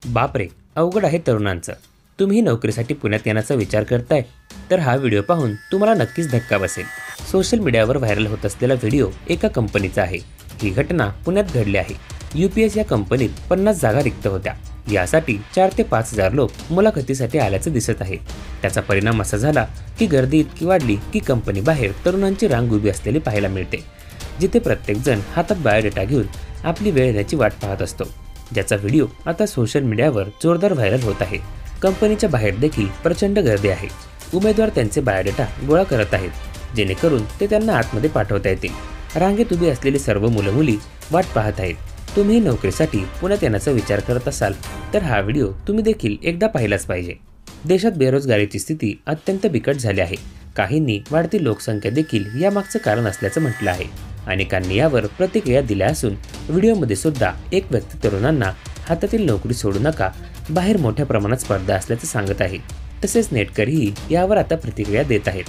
बापरे, अवघड आहे तरुणांचं. तुम्ही नोकरीसाठी पुण्यात येण्याचा विचार करताय तर हा व्हिडिओ पाहून तुम्हाला नक्कीच धक्का बसेल. सोशल मीडियावर व्हायरल होत असलेला व्हिडिओ एका कंपनीचा आहे. ही घटना पुण्यात घडली आहे. UPS या कंपनीत 50 जागा रिक्त होत्या. यासाठी 4 ते 5 हजार लोक मुलाखतीसाठी आल्याचं दिसत आहे. त्याचा परिणाम असा झाला की गर्दी इतकी वाढली की कंपनी बाहेर तरुणांची रांग उभी असलेली पाहायला मिळते, जिथे प्रत्येकजण हातात बायोडेटा घेऊन आपली वेळ येण्याची वाट पाहत असतो. ज्याचा व्हिडिओ आता सोशल मीडियावर जोरदार व्हायरल होत आहे. कंपनीच्या बाहेर देखील प्रचंड गर्दी आहे. उमेदवार त्यांचे बायोडेटा गोळा करत आहेत, जेणेकरून ते त्यांना आतमध्ये पाठवता येतील. रांगेत उभी असलेली सर्व मुलं मुली वाट पाहत आहेत. तुम्ही नोकरीसाठी पुण्यात येण्याचा विचार करत असाल तर हा व्हिडिओ तुम्ही देखील एकदा पाहिलाच पाहिजे. देशात बेरोजगारीची स्थिती अत्यंत बिकट झाली आहे. काहींनी वाढती लोकसंख्या देखील यामागचं कारण असल्याचं म्हटलं आहे. अनेकांनी यावर प्रतिक्रिया दिल्या असून व्हिडिओमध्ये सुद्धा एक व्यक्ती तरुणांना हातातील नोकरी सोडू नका, बाहेर मोठ्या प्रमाणात स्पर्धा असल्याचं सांगत आहे. तसेच नेटकरीही यावर आता प्रतिक्रिया देत आहेत.